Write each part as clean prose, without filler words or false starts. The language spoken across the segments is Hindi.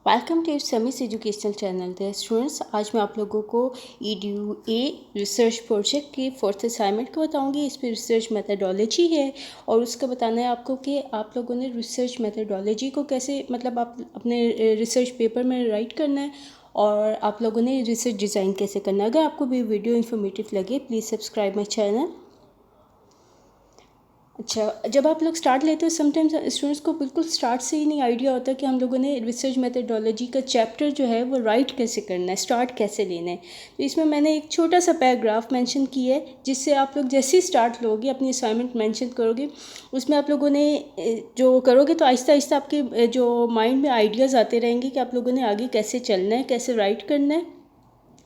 वेलकम टू समीस एजुकेशनल चैनल द स्टूडेंट्स। आज मैं आप लोगों को EDU-A रिसर्च प्रोजेक्ट की फोर्थ असाइनमेंट को बताऊंगी। इस पर रिसर्च मेथडोलॉजी है और उसका बताना है आपको कि आप लोगों ने रिसर्च मेथडोलॉजी को कैसे मतलब आप अपने रिसर्च पेपर में राइट करना है और आप लोगों ने रिसर्च डिज़ाइन कैसे करना है। अगर आपको भी वीडियो इन्फॉर्मेटिव लगे प्लीज़ सब्सक्राइब माई चैनल। अच्छा, जब आप लोग स्टार्ट लेते हो समटाइम्स स्टूडेंट्स को बिल्कुल स्टार्ट से ही नहीं आइडिया होता कि हम लोगों ने रिसर्च मेथडोलॉजी का चैप्टर जो है वो राइट कैसे करना है, स्टार्ट कैसे लेना है। तो इसमें मैंने एक छोटा सा पैराग्राफ मेंशन किया है जिससे आप लोग जैसे ही स्टार्ट लोगे अपनी असाइनमेंट मेंशन करोगे, उसमें आप लोगों ने जो करोगे तो आहिस्ता आहिस्ता आपके जो माइंड में आइडियाज़ आते रहेंगे कि आप लोगों ने आगे कैसे चलना है, कैसे राइट करना है,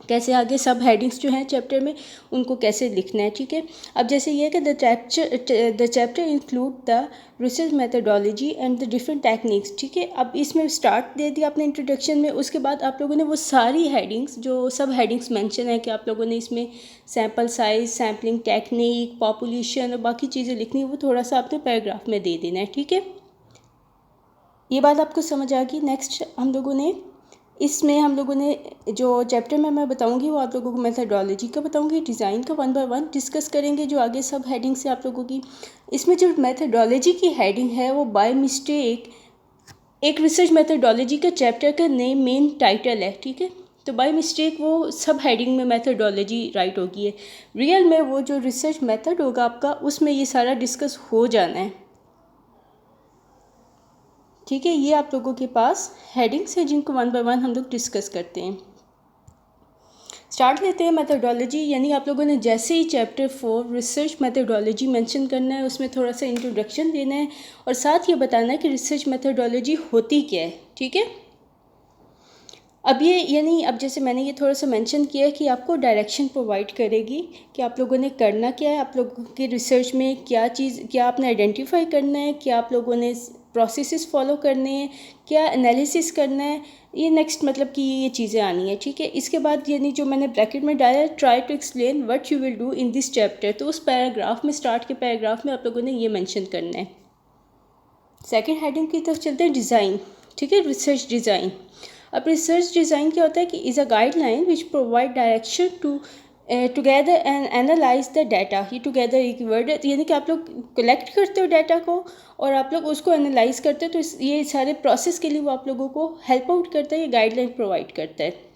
कैसे आगे सब हेडिंग्स जो हैं चैप्टर में उनको कैसे लिखना है। ठीक है, अब जैसे ये है कि the chapter include the research methodology and the different techniques. ठीक है, अब इसमें स्टार्ट दे दिया आपने इंट्रोडक्शन में, उसके बाद आप लोगों ने वो सारी हेडिंग्स जो सब हेडिंग्स मेंशन है कि आप लोगों ने इसमें sample size, sampling technique, population और बाकी चीज़ें लिखनी है, वो थोड़ा सा आपने पैराग्राफ में दे देना है। ठीक है, ये बात आपको समझ आ गई। नेक्स्ट हम लोगों ने जो चैप्टर में मैं बताऊंगी वो आप लोगों को मेथडोलॉजी का बताऊंगी, डिज़ाइन का 1 बाय 1 डिस्कस करेंगे जो आगे सब हेडिंग से आप लोगों की। इसमें जो मेथडोलॉजी की हेडिंग है वो बाय मिस्टेक एक रिसर्च मेथडोलॉजी का चैप्टर का नेम मेन टाइटल है। ठीक है, तो बाय मिस्टेक वो सब हेडिंग में मेथडोलॉजी राइट होगी है। रियल में वो जो रिसर्च मेथड होगा आपका उसमें ये सारा डिस्कस हो जाना है। ठीक है, ये आप लोगों के पास हेडिंग्स है जिनको 1 बाय 1 हम लोग डिस्कस करते हैं। स्टार्ट लेते हैं मेथडोलॉजी, यानी आप लोगों ने जैसे ही चैप्टर 4 रिसर्च मेथडोलॉजी मेंशन करना है उसमें थोड़ा सा इंट्रोडक्शन देना है और साथ ये बताना है कि रिसर्च मेथडोलॉजी होती क्या है। ठीक है, अब ये यानी अब जैसे मैंने ये थोड़ा सा मेंशन किया है कि आपको डायरेक्शन प्रोवाइड करेगी कि आप लोगों ने करना क्या है, आप लोगों के रिसर्च में क्या आपने आइडेंटिफाई करना है, क्या आप लोगों ने प्रोसेसेस फॉलो करने हैं, क्या एनालिसिस करना है, ये नेक्स्ट मतलब कि ये चीज़ें आनी है। ठीक है, इसके बाद यानी जो मैंने ब्रैकेट में डाला try to explain what you will do in this chapter, तो उस पैराग्राफ में स्टार्ट के पैराग्राफ में आप लोगों ने ये मेंशन करना है। सेकेंड हेडिंग की तरफ चलते हैं, डिज़ाइन। ठीक है, रिसर्च डिज़ाइन। अब रिसर्च डिज़ाइन क्या होता है कि is a guideline which provide direction to together and analyse the data. ये टुगेदर एक वर्ड है, यानी कि आप लोग कलेक्ट करते हो डाटा को और आप लोग उसको एनालाइज करते हो, तो ये सारे प्रोसेस के लिए वो आप लोगों को हेल्प आउट करता है, ये गाइडलाइन प्रोवाइड करता है।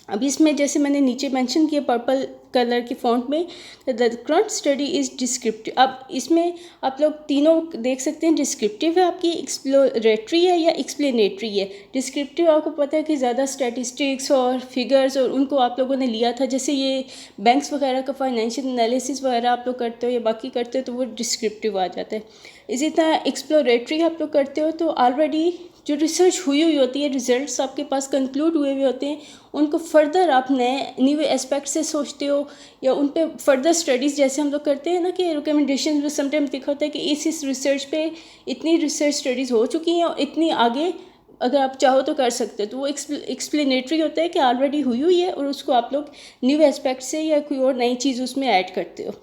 अब इसमें जैसे मैंने नीचे मेंशन किया पर्पल कलर की फॉन्ट में, the current study is descriptive. अब इसमें आप लोग तीनों देख सकते हैं, डिस्क्रिप्टिव है आपकी, एक्सप्लोरेटरी है या एक्सप्लेनेटरी है। डिस्क्रिप्टिव आपको पता है कि ज़्यादा स्टैटिस्टिक्स और फिगर्स और उनको आप लोगों ने लिया था, जैसे ये बैंक्स वगैरह का फाइनेंशियल एनालिसिस वगैरह आप लोग करते हो या बाकी करते हो तो वो डिस्क्रिप्टिव आ जाता है। इसी तरह एक्सप्लोरेटरी आप लोग करते हो तो ऑलरेडी जो रिसर्च हुई हुई होती है, रिजल्ट्स आपके पास कंक्लूड हुए हुए होते हैं, उनको फर्दर आप नए न्यू एस्पेक्ट से सोचते हो या उन पे फर्दर स्टडीज़ जैसे हम लोग करते हैं ना कि रिकमेंडेशन में समटाइम लिखा होता है कि इस रिसर्च पे इतनी रिसर्च स्टडीज़ हो चुकी हैं और इतनी आगे अगर आप चाहो तो कर सकते हो, तो वो एक्सप्लेनेटरी होता है कि ऑलरेडी हुई है और उसको आप लोग न्यू एस्पेक्ट से या कोई और नई चीज़ उसमें ऐड करते हो।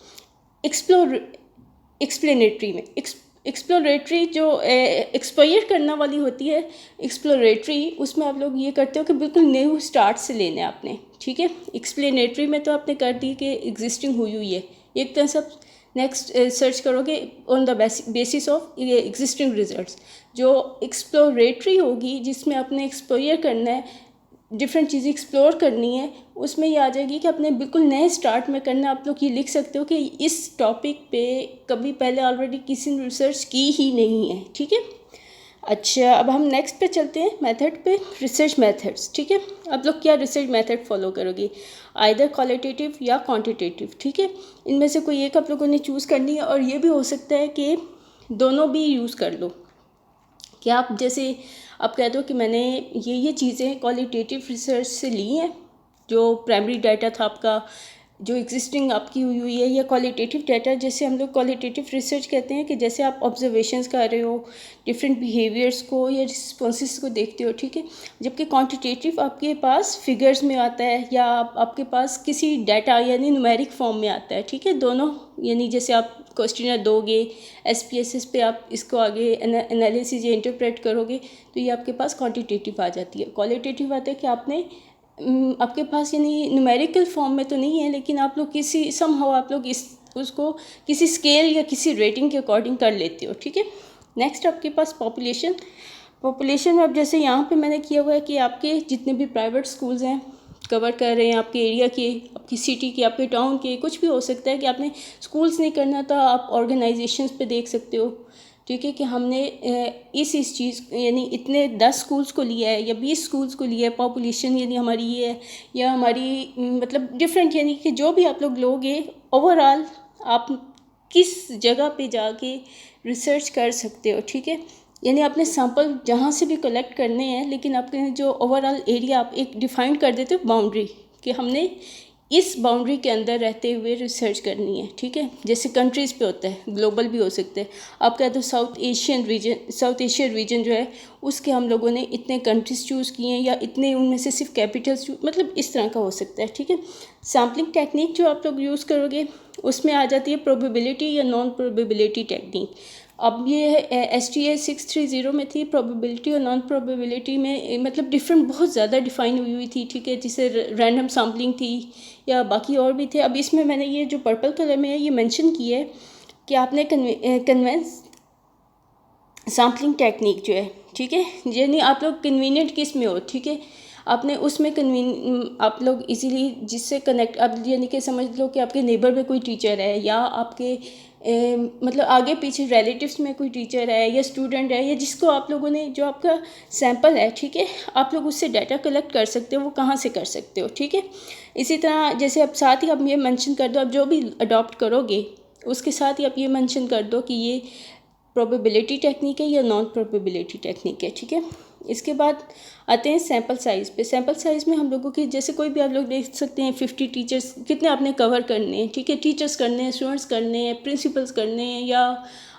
एक्सप्लेनेटरी में एक्सप्लोरेटरी जो एक्सप्लोर करना वाली होती है एक्सप्लोरेटरी, उसमें आप लोग ये करते हो कि बिल्कुल न्यू स्टार्ट से लेना है आपने। ठीक है, एक्सप्लेनेटरी में तो आपने कर दी कि एग्जिस्टिंग हुई हुई है, एक तरह से नेक्स्ट सर्च करोगे ऑन द बेसिस ऑफ ये एग्जिस्टिंग रिजल्ट्स। जो एक्सप्लोरेटरी होगी जिसमें आपने एक्सप्लोर करना है, डिफरेंट चीज़ें एक्सप्लोर करनी है, उसमें ये आ जाएगी कि अपने बिल्कुल नए स्टार्ट में करना है। आप लोग ये लिख सकते हो कि इस टॉपिक पे कभी पहले ऑलरेडी किसी ने रिसर्च की ही नहीं है। ठीक है, अच्छा अब हम नेक्स्ट पे चलते हैं, मेथड पे, रिसर्च मेथड्स। ठीक है, आप लोग क्या रिसर्च मेथड फॉलो करोगे, आइदर क्वालिटेटिव या क्वांटिटेटिव। ठीक है, इनमें से कोई एक आप लोगों ने चूज़ करनी है और ये भी हो सकता है कि दोनों भी यूज़ कर लो, कि आप जैसे आप कह दो कि मैंने ये चीज़ें क्वालिटेटिव रिसर्च से ली हैं, जो प्राइमरी डाटा था आपका जो एग्जिस्टिंग आपकी हुई है, या क्वालिटेटिव डाटा, जैसे हम लोग क्वालिटेटिव रिसर्च कहते हैं कि जैसे आप ऑब्जर्वेशंस कर रहे हो डिफरेंट बिहेवियर्स को या रिस्पॉन्सेस को देखते हो, ठीक है। जबकि क्वांटिटेटिव आपके पास फिगर्स में आता है या आपके पास किसी डाटा यानी न्यूमेरिक फॉर्म में आता है, ठीक है। दोनों यानी जैसे आप क्वेश्चनर दोगे SPSS पे, आप इसको आगे एनालिसिस या इंटरप्रेट करोगे तो ये आपके पास क्वांटिटेटिव आ जाती है। क्वालिटेटिव आता है कि आपके पास यानी न्यूमेरिकल फॉर्म में तो नहीं है, लेकिन आप लोग किसी समहाउ आप लोग उसको किसी स्केल या किसी रेटिंग के अकॉर्डिंग कर लेते हो, ठीक है। नेक्स्ट आपके पास पॉपुलेशन में अब जैसे यहाँ पे मैंने किया हुआ है कि आपके जितने भी प्राइवेट स्कूल्स हैं कवर कर रहे हैं, आपके एरिया के, आपकी सिटी के, आपके टाउन के, कुछ भी हो सकता है कि आपने स्कूल्स नहीं करना तो आप ऑर्गेनाइजेशंस पे देख सकते हो, ठीक है, कि हमने इस चीज़ यानी इतने 10 स्कूल्स को लिया है या 20 स्कूल्स को लिया है, पॉपुलेशन यानी हमारी ये है, या हमारी मतलब डिफरेंट, यानी कि जो भी आप लोग लोगे ओवरऑल आप किस जगह पे जाके रिसर्च कर सकते हो, ठीक है। यानी आपने सैंपल जहाँ से भी कलेक्ट करने हैं, लेकिन आपके जो ओवरऑल एरिया आप एक डिफाइन कर देते हो बाउंड्री कि हमने इस बाउंड्री के अंदर रहते हुए रिसर्च करनी है, ठीक है। जैसे कंट्रीज़ पे होता है, ग्लोबल भी हो सकता है। आप कहते हो साउथ एशियन रीजन जो है उसके हम लोगों ने इतने कंट्रीज़ चूज़ किए हैं या इतने उनमें से सिर्फ कैपिटल्स, मतलब इस तरह का हो सकता है, ठीक है। सैम्पलिंग टेक्निक जो आप लोग यूज़ करोगे उसमें आ जाती है प्रोबेबिलिटी या नॉन प्रोबेबिलिटी टेक्निक। अब ये STA 630 में थी, प्रोबेबिलिटी और नॉन प्रोबेबिलिटी में मतलब डिफरेंट बहुत ज़्यादा डिफाइन हुई थी, ठीक है। जिसे रैंडम सैम्पलिंग थी या बाकी और भी थे। अब इसमें मैंने ये जो पर्पल कलर में है ये मेंशन किया है कि आपने कन्वेंस सैम्पलिंग टेक्निक जो है, ठीक है, यानी आप लोग कन्वीनियंट किस में हो, ठीक है, आपने उसमें आप लोग इजीली जिससे कनेक्ट, अब यानी कि समझ लो कि आपके नेबर में कोई टीचर है या आपके मतलब आगे पीछे रिलेटिव्स में कोई टीचर है या स्टूडेंट है या जिसको आप लोगों ने, जो आपका सैंपल है, ठीक है, आप लोग उससे डाटा कलेक्ट कर सकते हो, वो कहाँ से कर सकते हो, ठीक है। इसी तरह जैसे अब साथ ही आप ये मेंशन कर दो, आप जो भी अडॉप्ट करोगे उसके साथ ही आप ये मेंशन कर दो कि ये प्रोबेबिलिटी टेक्निक है या नॉन प्रोबेबिलिटी टेक्निक है, ठीक है। इसके बाद आते हैं सैंपल साइज़ पे। सैंपल साइज़ में हम लोगों की जैसे कोई भी आप लोग देख सकते हैं 50 टीचर्स कितने आपने कवर करने हैं, ठीक है। टीचर्स करने हैं, स्टूडेंट्स करने हैं, प्रिंसिपल्स करने हैं, या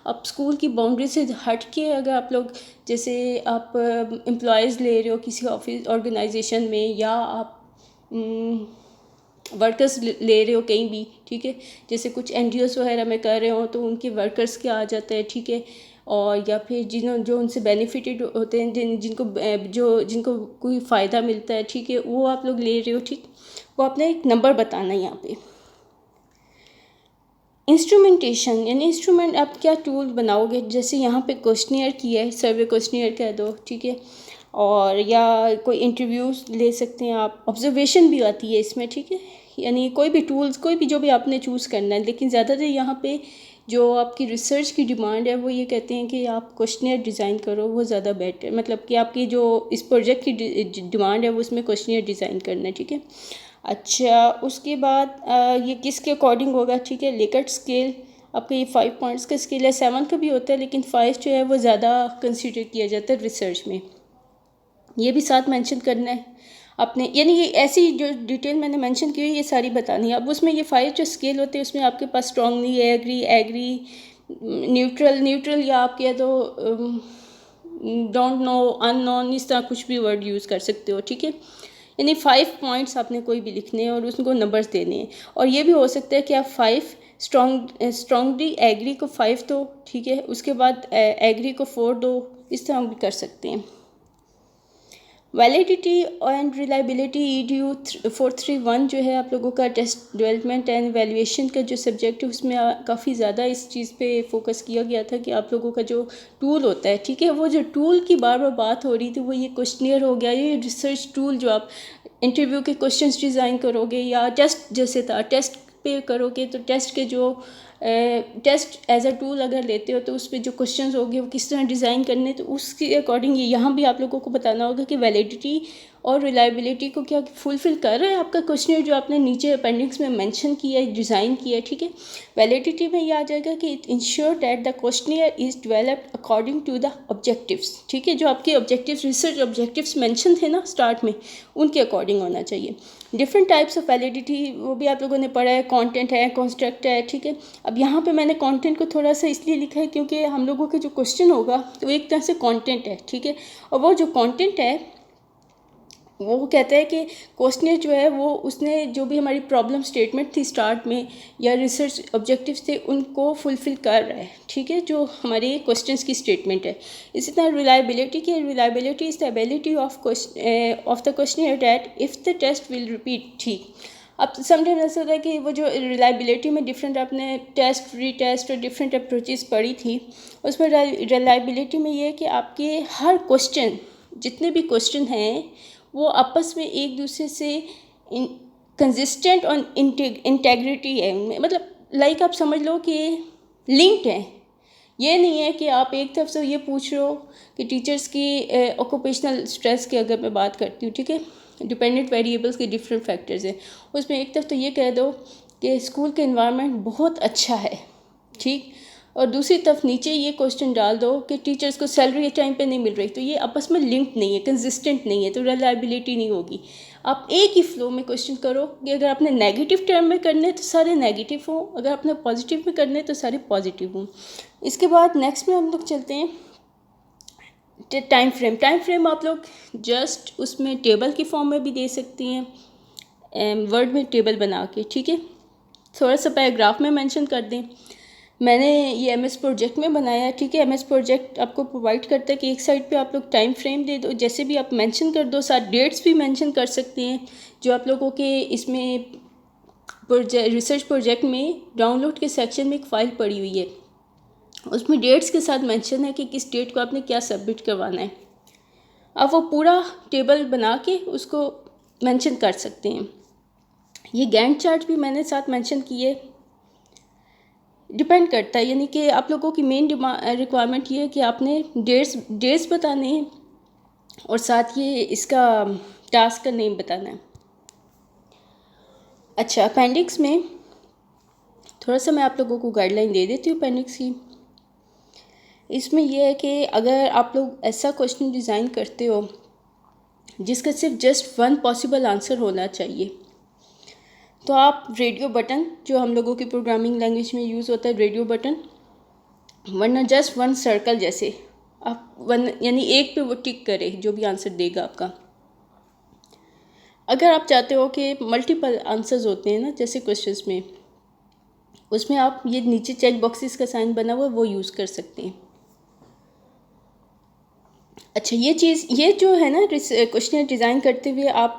आप स्कूल की बाउंड्री से हट के अगर आप लोग जैसे आप एम्प्लॉयज़ ले रहे हो किसी ऑफिस ऑर्गेनाइजेशन में, या आप वर्कर्स ले रहे हो कहीं भी, ठीक है, जैसे कुछ NGOs वगैरह में कर रहे हो तो उनके वर्कर्स क्या आ जाता है, ठीक है। और या फिर जो उनसे बेनिफिटेड होते हैं, जिनको कोई फ़ायदा मिलता है, ठीक है, वो आप लोग ले रहे हो, ठीक, वो आपने एक नंबर बताना है यहाँ पे। इंस्ट्रूमेंटेशन यानी इंस्ट्रूमेंट आप क्या टूल बनाओगे, जैसे यहाँ पे क्वेश्चनियर किया है, सर्वे क्वेश्चनियर कह दो, ठीक है, और या कोई इंटरव्यूज ले सकते हैं आप, ऑब्जर्वेशन भी आती है इसमें, ठीक है। यानी कोई भी टूल्स, कोई भी जो भी आपने चूज़ करना है, लेकिन ज़्यादातर यहाँ पे जो आपकी रिसर्च की डिमांड है वो ये कहते हैं कि आप क्वेश्चनियर डिज़ाइन करो, वो ज़्यादा बेटर, मतलब कि आपकी जो इस प्रोजेक्ट की डिमांड है वो उसमें क्वेश्चनियर डिज़ाइन करना है, ठीक है। अच्छा, उसके बाद ये किसके अकॉर्डिंग होगा, ठीक है। लेकर्ट स्केल आपका ये 5 पॉइंट्स का स्केल है, 7 का भी होता है, लेकिन 5 जो है वो ज़्यादा कंसिडर किया जाता है रिसर्च में। ये भी साथ मेंशन करना है आपने, यानी ये ऐसी जो डिटेल मैंने मेंशन की हुई ये सारी बतानी है। अब उसमें ये 5 जो स्केल होते हैं उसमें आपके पास स्ट्रांगली, एग्री, न्यूट्रल, या आप कह दो डोंट नो, अननोन, इस तरह कुछ भी वर्ड यूज़ कर सकते हो, ठीक है। यानी 5 पॉइंट्स आपने कोई भी लिखने हैं और उसको नंबर्स देने हैं। और ये भी हो सकता है कि आप 5 स्ट्रांगली एग्री को 5 दो, ठीक है, उसके बाद एग्री को 4 दो, इस तरह भी कर सकते हैं। वैलिडिटी एंड रिलायबिलिटी EDU 431 जो है आप लोगों का टेस्ट डेवलपमेंट एंड एवेल्यूएशन का जो सब्जेक्ट है उसमें काफ़ी ज़्यादा इस चीज़ पे फोकस किया गया था कि आप लोगों का जो टूल होता है, ठीक है, वो जो टूल की बार बार बात हो रही थी वो ये क्वेश्चनियर हो गया, ये रिसर्च टूल जो आप इंटरव्यू के क्वेश्चंस डिज़ाइन करोगे या टेस्ट जैसे था, टेस्ट पे करोगे तो टेस्ट के जो टेस्ट एज अ टूल अगर लेते हो तो उस पर जो क्वेश्चंस होंगे वो किस तरह डिज़ाइन करने, तो उसके अकॉर्डिंग यहाँ भी आप लोगों को बताना होगा कि वैलिडिटी और रिलायबिलिटी को क्या फुलफ़िल कर रहा है आपका क्वेश्चन जो आपने नीचे अपेंडिक्स में मेंशन किया है, डिज़ाइन किया है, ठीक है। वैलिडिटी में ये आ जाएगा कि it ensure that the questionnaire is developed according to the objectives, ठीक है। जो आपके ऑब्जेक्टिव्स, रिसर्च ऑब्जेक्टिव्स मेंशन थे ना स्टार्ट में, उनके अकॉर्डिंग होना चाहिए। डिफरेंट टाइप्स ऑफ वैलिडिटी वो भी आप लोगों ने पढ़ा है, कंटेंट है, कंस्ट्रक्ट है, ठीक है। अब यहाँ पे मैंने कंटेंट को थोड़ा सा इसलिए लिखा है क्योंकि हम लोगों के जो क्वेश्चन होगा तो एक तरह से कंटेंट है, ठीक है। और वो जो कंटेंट है वो कहता है कि क्वेश्चनर जो है वो उसने जो भी हमारी प्रॉब्लम स्टेटमेंट थी स्टार्ट में या रिसर्च ऑब्जेक्टिव्स थे उनको फुलफ़िल कर रहा है, ठीक है, जो हमारे क्वेश्चंस की स्टेटमेंट है। इसी तरह reliability is the ability of the questionnaire that if the test will repeat, ठीक। अब समटाइम ऐसा होता है कि वो जो रिलायबिलिटी में डिफरेंट आपने टेस्ट, रीटेस्ट और डिफरेंट अप्रोचेस पढ़ी थी, उसमें रिलायबिलिटी में ये है कि आपके हर क्वेश्चन, जितने भी क्वेश्चन हैं वो आपस में एक दूसरे से कंसिस्टेंट और इंटेग्रिटी है उनमें, मतलब लाइक आप समझ लो कि लिंक्ड है। ये नहीं है कि आप एक तरफ से ये पूछ रहे हो कि टीचर्स की ऑक्यूपेशनल स्ट्रेस की अगर मैं बात करती हूँ, ठीक है, डिपेंडेंट वेरिएबल्स के डिफरेंट फैक्टर्स हैं, उसमें एक तरफ तो ये कह दो कि स्कूल का एनवायरनमेंट बहुत अच्छा है, ठीक, और दूसरी तरफ नीचे ये क्वेश्चन डाल दो कि टीचर्स को सैलरी टाइम पे नहीं मिल रही, तो ये आपस में लिंक्ड नहीं है, कंसिस्टेंट नहीं है, तो रिलायबिलिटी नहीं होगी। आप एक ही फ्लो में क्वेश्चन करो कि अगर आपने नेगेटिव टर्म में करने तो सारे नेगेटिव हों, अगर आपने पॉजिटिव में करने तो सारे पॉजिटिव हों। इसके बाद नेक्स्ट में हम लोग चलते हैं टाइम फ्रेम आप लोग जस्ट उसमें टेबल की फॉर्म में भी दे सकती हैं, वर्ड में टेबल बना के, ठीक है। थोड़ा सा पैराग्राफ में मेंशन कर दें। मैंने ये एमएस प्रोजेक्ट में बनाया है, ठीक है। एमएस प्रोजेक्ट आपको प्रोवाइड करता है कि एक साइड पे आप लोग टाइम फ्रेम दे दो, जैसे भी आप मेंशन कर दो, साथ डेट्स भी मेंशन कर सकते हैं जो आप लोगों के इसमें रिसर्च प्रोजेक्ट में डाउनलोड के सेक्शन में एक फ़ाइल पड़ी हुई है, उसमें डेट्स के साथ मेंशन है कि किस डेट को आपने क्या सबमिट करवाना है। आप वो पूरा टेबल बना के उसको मेंशन कर सकते हैं। ये गैंट चार्ट भी मैंने साथ मेंशन किए, डिपेंड करता है, यानी कि आप लोगों की मेन रिक्वायरमेंट ये है कि आपने डेट्स बताने हैं और साथ ये इसका टास्क का नेम बताना है। अच्छा, अपेंडिक्स में थोड़ा सा मैं आप लोगों को गाइडलाइन दे देती हूँ अपेंडिक्स की। इसमें यह है कि अगर आप लोग ऐसा क्वेश्चन डिज़ाइन करते हो जिसका सिर्फ जस्ट वन पॉसिबल आंसर होना चाहिए, तो आप रेडियो बटन, जो हम लोगों की प्रोग्रामिंग लैंग्वेज में यूज़ होता है रेडियो बटन, वरना जस्ट वन सर्कल, जैसे आप वन यानी एक पे वो टिक करे जो भी आंसर देगा आपका। अगर आप चाहते हो कि मल्टीपल आंसर्स होते हैं ना जैसे क्वेश्चंस में, उसमें आप ये नीचे चेक बॉक्सेस का साइन बना हुआ है वो यूज़ कर सकते हैं। अच्छा, ये जो है ना क्वेश्चन डिज़ाइन करते हुए आप